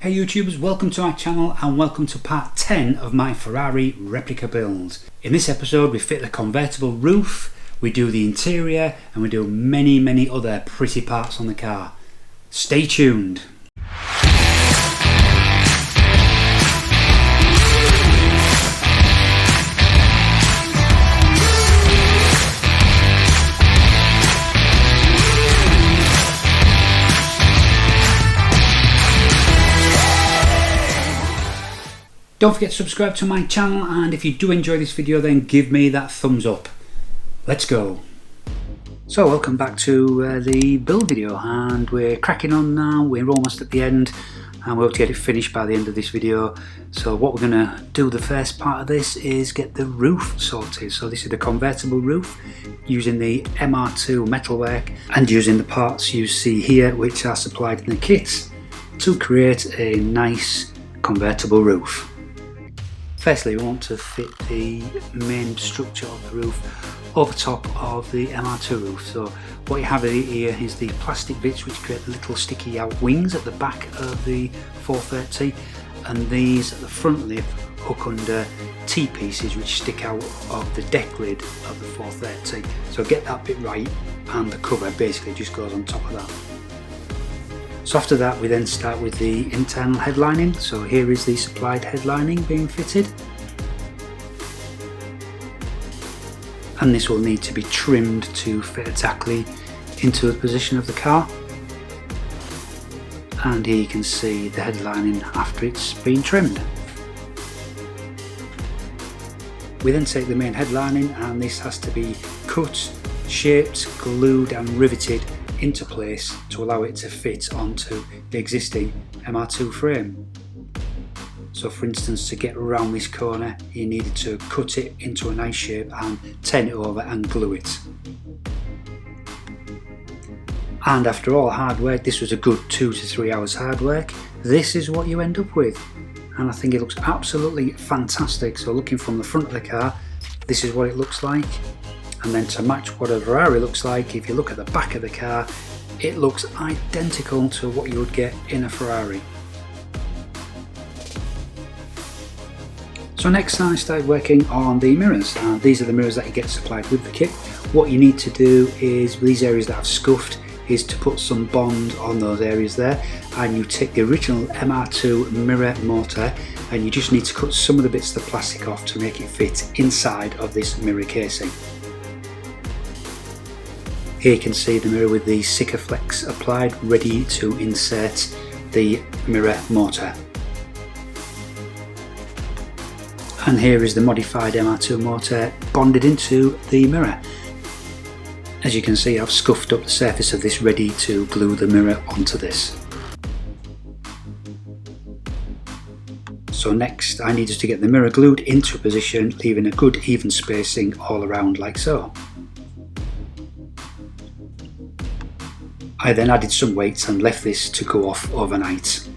Hey YouTubers, welcome to my channel and welcome to part 10 of my Ferrari replica build. In this episode we fit the convertible roof, we do the interior and we do many other pretty parts on the car. Stay tuned. Don't forget to subscribe to my channel, and if you do enjoy this video then give me that thumbs up. Let's go. So welcome back to the build video, and we're cracking on now. We're almost at the end and we hope to get it finished by the end of this video. So what we're going to do, the first part of this, is get the roof sorted. So this is the convertible roof using the MR2 metalwork and using the parts you see here which are supplied in the kit to create a nice convertible roof. Firstly, we want to fit the main structure of the roof over top of the MR2 roof. So what you have here is the plastic bits which create little sticky out wings at the back of the 430, and these at the front lip hook under T-pieces which stick out of the deck lid of the 430. So get that bit right and the cover basically just goes on top of that. So after that we then start with the internal headlining. So here is the supplied headlining being fitted, and this will need to be trimmed to fit exactly into the position of the car. And here you can see the headlining after it's been trimmed. We then take the main headlining, and this has to be cut, shaped, glued and riveted into place to allow it to fit onto the existing MR2 frame. So for instance, to get around this corner you needed to cut it into a nice shape and turn it over and glue it. And after all hard work, this was a good 2 to 3 hours hard work, this is what you end up with, and I think it looks absolutely fantastic. So looking from the front of the car, this is what it looks like. And then to match what a Ferrari looks like, if you look at the back of the car, it looks identical to what you would get in a Ferrari. So next I started working on the mirrors, and these are the mirrors that you get supplied with the kit. What you need to do is, with these areas that I've scuffed, is to put some bond on those areas there, and you take the original MR2 mirror motor and you just need to cut some of the bits of the plastic off to make it fit inside of this mirror casing. Here you can see the mirror with the Sikaflex applied, ready to insert the mirror motor. And here is the modified MR2 motor bonded into the mirror. As you can see, I've scuffed up the surface of this ready to glue the mirror onto this. So next I needed to get the mirror glued into a position, leaving a good even spacing all around like so. I then added some weights and left this to go off overnight.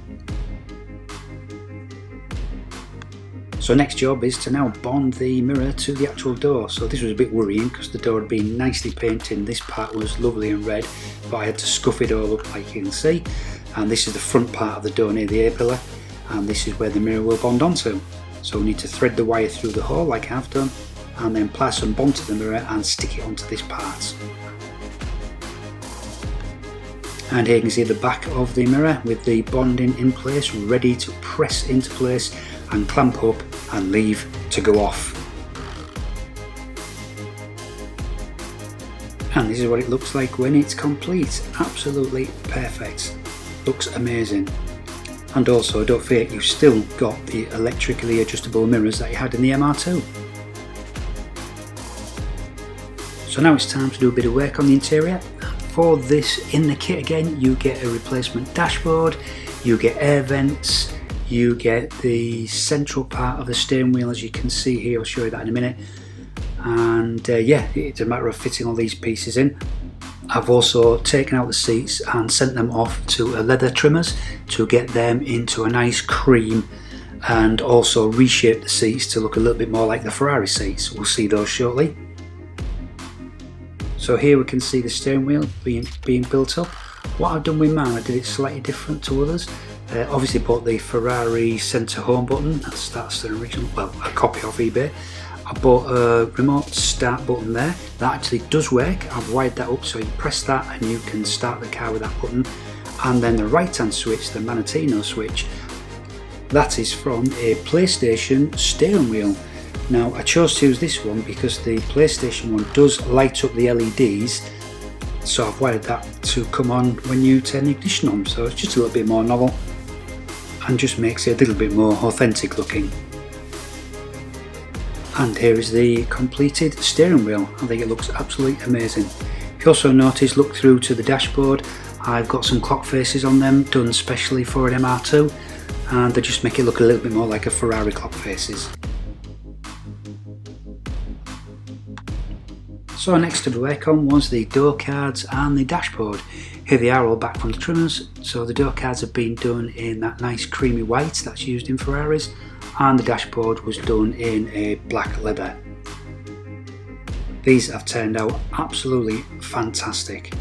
So next job is to now bond the mirror to the actual door. So this was a bit worrying because the door had been nicely painted, this part was lovely and red, but I had to scuff it all up like you can see. And this is the front part of the door near the A-pillar, and this is where the mirror will bond onto. So we need to thread the wire through the hole like I've done, and then apply some bond to the mirror and stick it onto this part. And here you can see the back of the mirror with the bonding in place, ready to press into place and clamp up and leave to go off. And this is what it looks like when it's complete. Absolutely perfect. Looks amazing. And also don't forget, you've still got the electrically adjustable mirrors that you had in the MR2. So now it's time to do a bit of work on the interior. For this, in the kit again, you get a replacement dashboard, you get air vents, you get the central part of the steering wheel, as you can see here. I'll show you that in a minute. And yeah, it's a matter of fitting all these pieces in. I've also taken out the seats and sent them off to leather trimmers to get them into a nice cream, and also reshape the seats to look a little bit more like the Ferrari seats. We'll see those shortly. So here we can see the steering wheel being built up. What I've done with mine, I did it slightly different to others. Obviously bought the Ferrari centre home button, that's the original, well, a copy off eBay. I bought a remote start button there, that actually does work. I've wired that up so you press that and you can start the car with that button. And then the right hand switch, the Manatino switch, that is from a PlayStation steering wheel. Now I chose to use this one because the PlayStation one does light up the LEDs, so I've wired that to come on when you turn the ignition on, so it's just a little bit more novel and just makes it a little bit more authentic looking. And here is the completed steering wheel. I think it looks absolutely amazing. If you also notice, look through to the dashboard, I've got some clock faces on them done specially for an MR2, and they just make it look a little bit more like a Ferrari clock faces. So next to work on was the door cards and the dashboard. Here they are all back from the trimmers. So the door cards have been done in that nice creamy white that's used in Ferraris, and the dashboard was done in a black leather. These have turned out absolutely fantastic.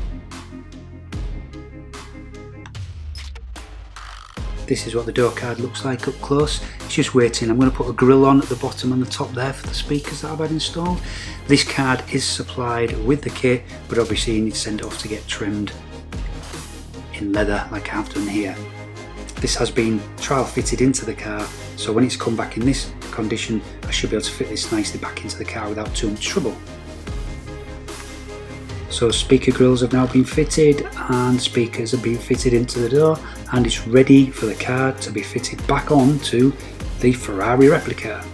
This is what the door card looks like up close. It's just waiting. I'm going to put a grill on at the bottom and the top there for the speakers that I've had installed. This card is supplied with the kit, but obviously you need to send it off to get trimmed in leather like I've done here. This has been trial fitted into the car, so when it's come back in this condition I should be able to fit this nicely back into the car without too much trouble. So speaker grills have now been fitted and speakers have been fitted into the door, and it's ready for the car to be fitted back on to the Ferrari replica.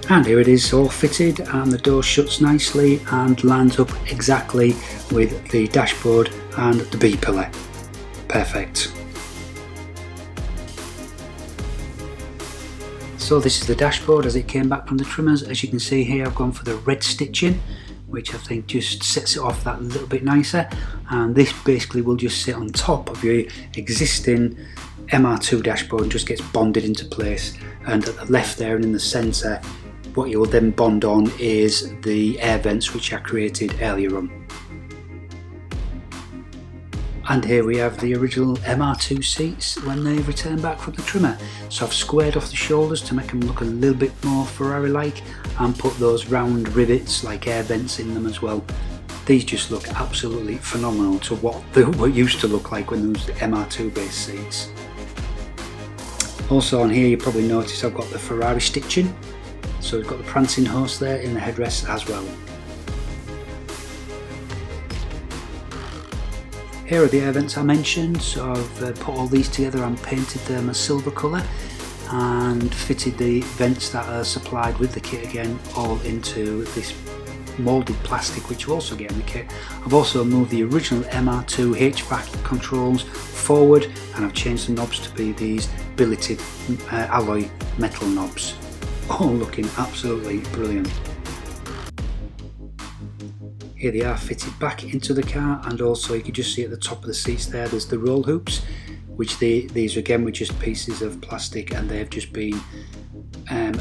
And here it is all fitted, and the door shuts nicely and lines up exactly with the dashboard and the B pillar. Perfect. So this is the dashboard as it came back from the trimmers. As you can see here, I've gone for the red stitching, which I think just sets it off that little bit nicer, and this basically will just sit on top of your existing MR2 dashboard and just gets bonded into place. And at the left there and in the centre, what you will then bond on is the air vents which I created earlier on. And here we have the original MR2 seats when they return back from the trimmer. So I've squared off the shoulders to make them look a little bit more Ferrari-like, and put those round rivets like air vents in them as well. These just look absolutely phenomenal to what they were used to look like when there was the MR2 based seats. Also on here you probably notice I've got the Ferrari stitching. So we've got the prancing horse there in the headrest as well. Here are the air vents I mentioned, so I've put all these together and painted them a silver colour and fitted the vents that are supplied with the kit again all into this moulded plastic which you also get in the kit. I've also moved the original MR2 HVAC controls forward, and I've changed the knobs to be these billeted alloy metal knobs. All looking absolutely brilliant. Here they are fitted back into the car, and also you can just see at the top of the seats there's the roll hoops, which these again were just pieces of plastic, and they've just been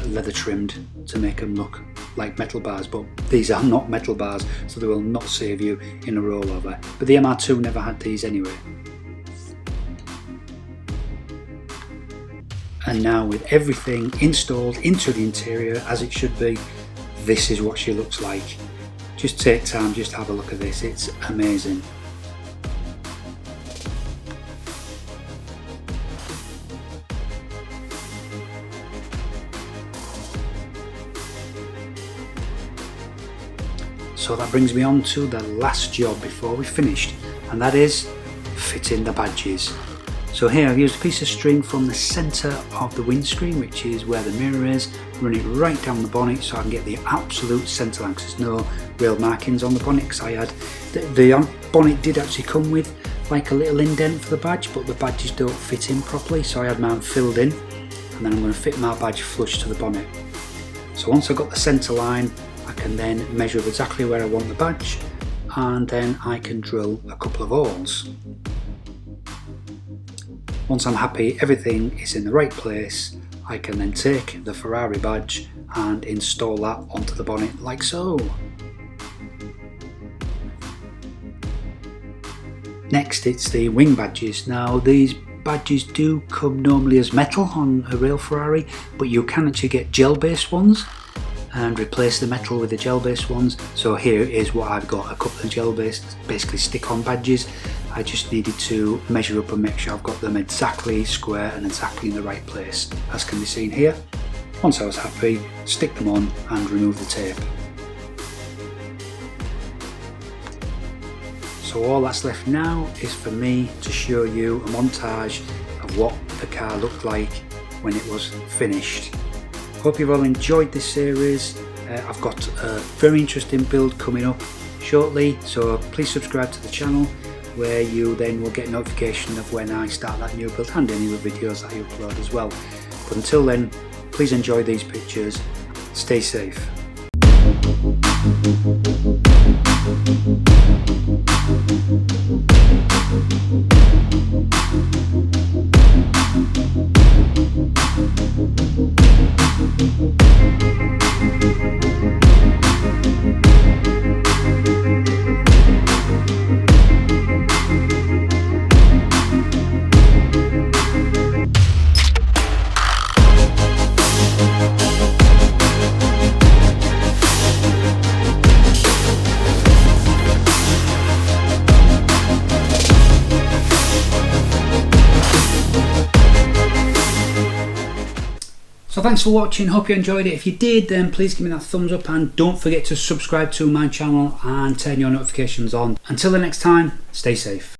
leather trimmed to make them look like metal bars, but these are not metal bars, so they will not save you in a rollover. But the MR2 never had these anyway. And now with everything installed into the interior as it should be, this is what she looks like. Just take time, just have a look at this, it's amazing. So that brings me on to the last job before we finished, and that is fitting the badges. So here I've used a piece of string from the centre of the windscreen, which is where the mirror is, run it right down the bonnet so I can get the absolute centre line, because there's no real markings on the bonnet, because I had the bonnet did actually come with like a little indent for the badge, but the badges don't fit in properly, so I had mine filled in, and then I'm going to fit my badge flush to the bonnet. So once I've got the centre line, I can then measure exactly where I want the badge, and then I can drill a couple of holes. Once I'm happy everything is in the right place, I can then take the Ferrari badge and install that onto the bonnet like so. Next, it's the wing badges. Now these badges do come normally as metal on a real Ferrari, but you can actually get gel based ones and replace the metal with the gel based ones. So here is what I've got, a couple of gel based, basically stick on badges. I just needed to measure up and make sure I've got them exactly square and exactly in the right place, as can be seen here. Once I was happy, stick them on and remove the tape. So all that's left now is for me to show you a montage of what the car looked like when it was finished. Hope you've all enjoyed this series. I've got a very interesting build coming up shortly, so please subscribe to the channel, where you then will get notification of when I start that new build and any other videos that I upload as well. But until then, please enjoy these pictures. Stay safe. So thanks for watching, hope you enjoyed it. If you did, then please give me that thumbs up and don't forget to subscribe to my channel and turn your notifications on. Until the next time, stay safe.